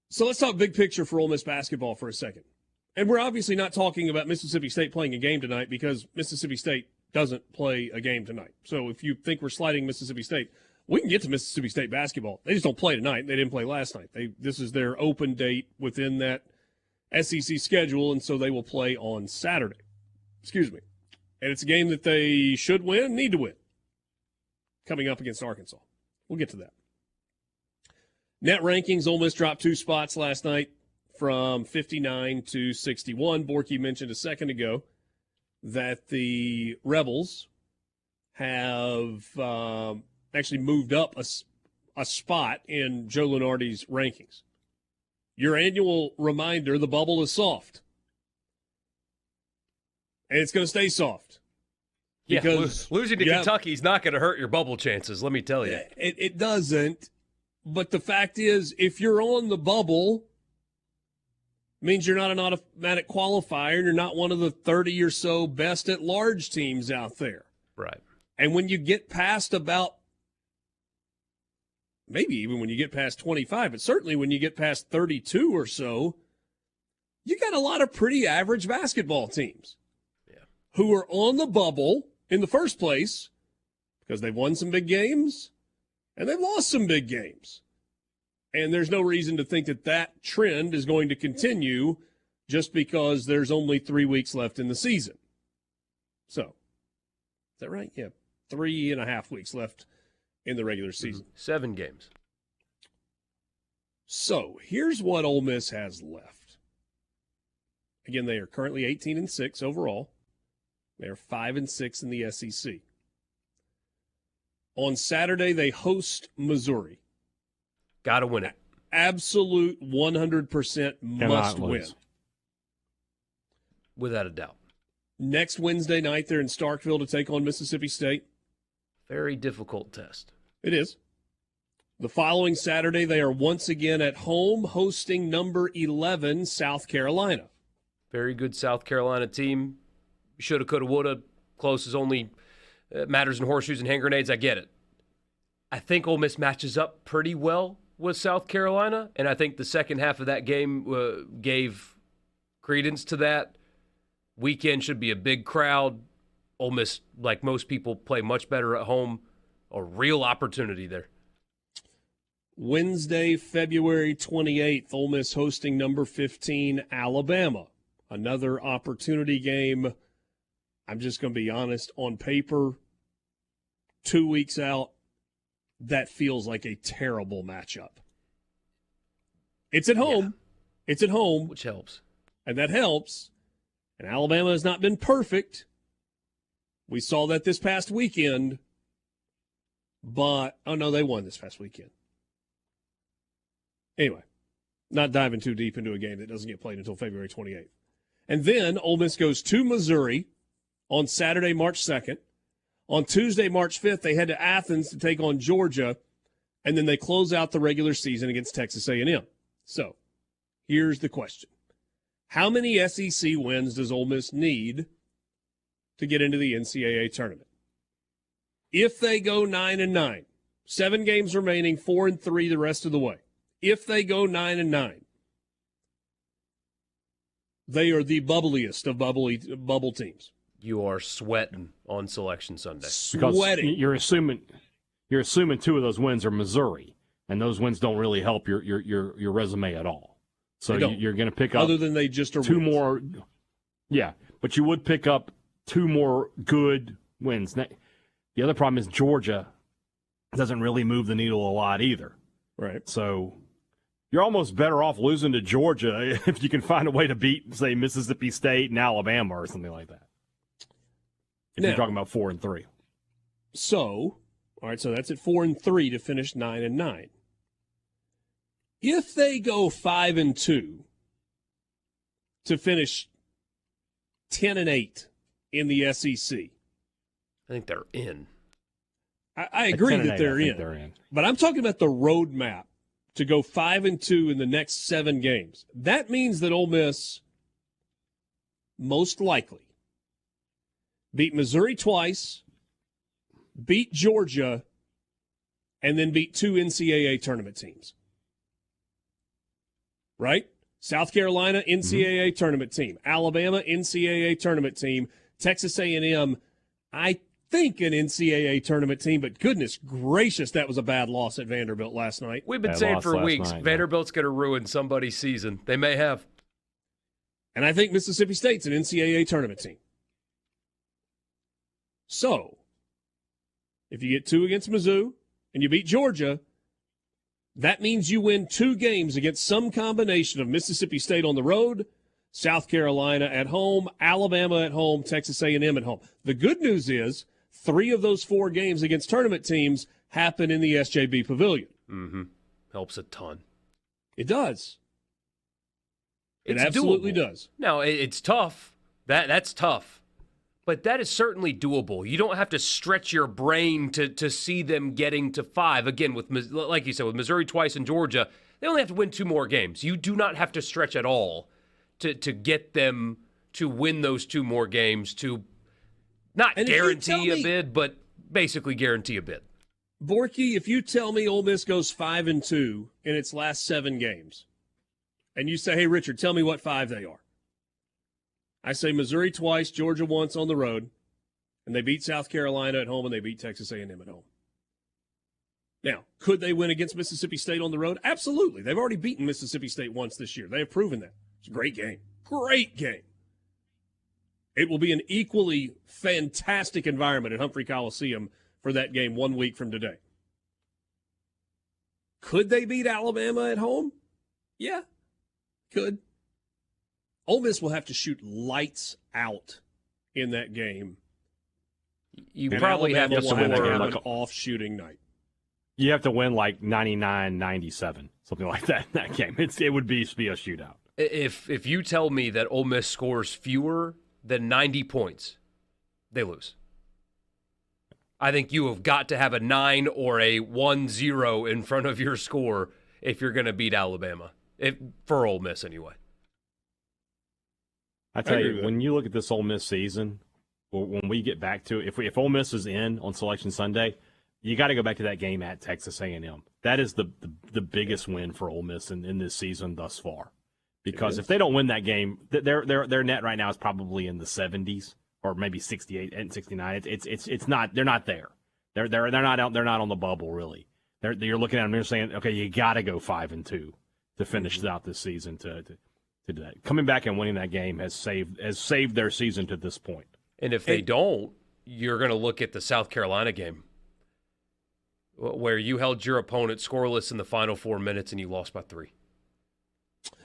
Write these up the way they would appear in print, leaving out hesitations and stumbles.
So let's talk big picture for Ole Miss basketball for a second. And we're obviously not talking about Mississippi State playing a game tonight because Mississippi State doesn't play a game tonight. So if you think we're sliding Mississippi State, we can get to Mississippi State basketball. They just don't play tonight. They didn't play last night. This is their open date within that SEC schedule, and so they will play on Saturday. Excuse me. And it's a game that they should win, need to win, coming up against Arkansas. We'll get to that. Net rankings, Ole Miss dropped 2 spots last night from 59 to 61. Borky mentioned a second ago that the Rebels have actually moved up a spot in Joe Lunardi's rankings. Your annual reminder, the bubble is soft. And it's going to stay soft. Because losing to Kentucky is not going to hurt your bubble chances, let me tell you. It doesn't. But the fact is, if you're on the bubble, means you're not an automatic qualifier, and you're not one of the 30 or so best at large teams out there. Right. And when you get past about, maybe even when you get past 25, but certainly when you get past 32 or so, you got a lot of pretty average basketball teams who are on the bubble in the first place because they've won some big games and they've lost some big games. And there's no reason to think that that trend is going to continue just because there's only 3 weeks left in the season. So, is that right? Yeah, 3.5 weeks left in the regular season. 7 games. So, here's what Ole Miss has left. Again, they are currently 18-6 overall. They are 5-6 in the SEC. On Saturday, they host Missouri. Got to win it. Absolute 100% must win. Without a doubt. Next Wednesday night, they're in Starkville to take on Mississippi State. Very difficult test. It is. The following Saturday, they are once again at home hosting number 11, South Carolina. Very good South Carolina team. Shoulda, coulda, woulda. Close is only matters in horseshoes and hand grenades. I get it. I think Ole Miss matches up pretty well with South Carolina, and I think the second half of that game gave credence to that. Weekend should be a big crowd. Ole Miss, like most people, play much better at home. A real opportunity there. Wednesday, February 28th, Ole Miss hosting number 15, Alabama. Another opportunity game. I'm just going to be honest, on paper, 2 weeks out, that feels like a terrible matchup. It's at home. Yeah. It's at home. Which helps. And that helps. And Alabama has not been perfect. We saw that this past weekend. But, oh no, they won this past weekend. Anyway, not diving too deep into a game that doesn't get played until February 28th. And then Ole Miss goes to Missouri on Saturday, March 2nd. On Tuesday, March 5th, they head to Athens to take on Georgia, and then they close out the regular season against Texas A&M. So, here's the question. How many SEC wins does Ole Miss need to get into the NCAA tournament? If they go 9-9, 7 games remaining, 4-3 the rest of the way. If they go 9-9, they are the bubbliest of bubble teams. You are sweating on Selection Sunday. Sweating. Because you're assuming 2 of those wins are Missouri, and those wins don't really help your resume at all. So you're going to pick up other than they just are 2 wins. more. Yeah, but you would pick up 2 more good wins. Now, the other problem is Georgia doesn't really move the needle a lot either. Right. So you're almost better off losing to Georgia if you can find a way to beat, say, Mississippi State and Alabama or something like that. If you're talking about 4-3. So, all right, so that's at 4-3 to finish 9-9. If they go 5-2 to finish 10-8 in the SEC, I think they're in. I agree that they're in. But I'm talking about the roadmap to go 5-2 in the next 7 games. That means that Ole Miss most likely beat Missouri twice, beat Georgia, and then beat 2 NCAA tournament teams. right? South Carolina, NCAA tournament team. Alabama, NCAA tournament team. Texas A&M, I think an NCAA tournament team, but goodness gracious, that was a bad loss at Vanderbilt last night. We've been saying for weeks, Vanderbilt's going to ruin somebody's season. They may have. And I think Mississippi State's an NCAA tournament team. So, if you get 2 against Mizzou and you beat Georgia, that means you win 2 games against some combination of Mississippi State on the road, South Carolina at home, Alabama at home, Texas A&M at home. The good news is 3 of those 4 games against tournament teams happen in the SJB Pavilion. Mm-hmm. Helps a ton. It does. It It's absolutely doable. does. Now, it's tough. That's tough. But that is certainly doable. You don't have to stretch your brain to see them getting to 5. Again, with like you said, with Missouri twice and Georgia, they only have to win 2 more games. You do not have to stretch at all to get them to win those 2 more games, to not guarantee a bid, but basically guarantee a bid. Borky, if you tell me Ole Miss goes 5-2 in its last 7 games, and you say, hey, Richard, tell me what 5 they are. I say Missouri twice, Georgia once on the road, and they beat South Carolina at home and they beat Texas A&M at home. Now, could they win against Mississippi State on the road? Absolutely. They've already beaten Mississippi State once this year. They have proven that. It's a great game. Great game. It will be an equally fantastic environment at Humphrey Coliseum for that game 1 week from today. Could they beat Alabama at home? Yeah, could. Ole Miss will have to shoot lights out in that game. You probably have to have an off-shooting night. You have to win like 99-97, something like that in that game. It would be a shootout. If you tell me that Ole Miss scores fewer than 90 points, they lose. I think you have got to have a 9 or a 1-0 in front of your score if you're going to beat Alabama, for Ole Miss anyway. I tell you, when you look at this Ole Miss season, when we get back to it, if Ole Miss is in on Selection Sunday, you got to go back to that game at Texas A&M. That is the biggest win for Ole Miss in this season thus far. Because if they don't win that game, their net right now is probably in the 70s or maybe 68 and 69. It's not. They're not there. They're not out. They're not on the bubble really. You're looking at them and you're saying, okay, you got to go 5-2 to finish out this season to do that. Coming back and winning that game has saved their season to this point. And if they don't, you're going to look at the South Carolina game where you held your opponent scoreless in the final 4 minutes and you lost by 3.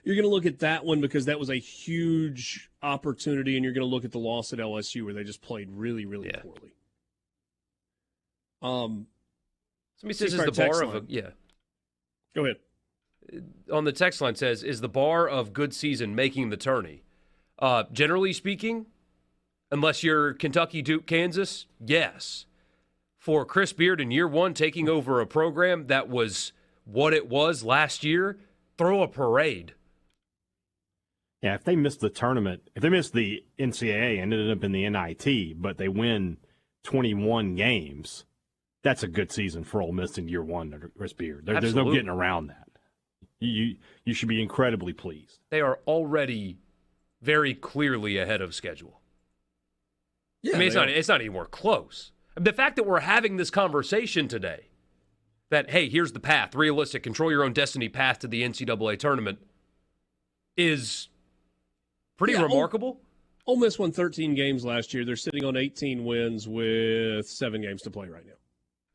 You're going to look at that one because that was a huge opportunity, and you're going to look at the loss at LSU where they just played really, really poorly. Somebody says, is the bar of Go ahead. On the text line says, is the bar of good season making the tourney? Generally speaking, unless you're Kentucky, Duke, Kansas, yes. For Chris Beard in year 1 taking over a program that was what it was last year, throw a parade. Yeah, if they missed the tournament, if they missed the NCAA and ended up in the NIT, but they win 21 games, that's a good season for Ole Miss in year 1 under Chris Beard. There's no getting around that. You should be incredibly pleased. They are already very clearly ahead of schedule. Yeah, I mean, it's not anymore close. The fact that we're having this conversation today, that, hey, here's the path, realistic, control your own destiny path to the NCAA tournament, is pretty remarkable. Ole Miss won 13 games last year. They're sitting on 18 wins with 7 games to play right now.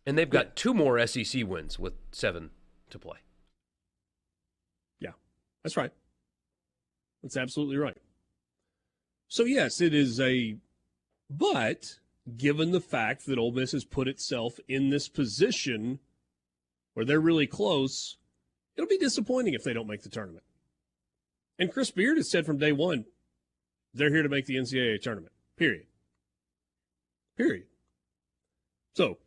And they've got 2 more SEC wins with 7 to play. Yeah, that's right. That's absolutely right. So, yes, it is but given the fact that Ole Miss has put itself in this position where they're really close, it'll be disappointing if they don't make the tournament. And Chris Beard has said from day one, they're here to make the NCAA tournament, period. So,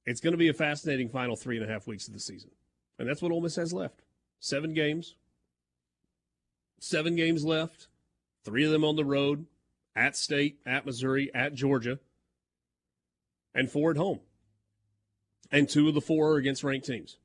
it's going to be a fascinating final 3.5 weeks of the season. And that's what Ole Miss has left. 7 games. 7 games left. 3 of them on the road, at State, at Missouri, at Georgia, and 4 at home. And 2 of the 4 are against ranked teams.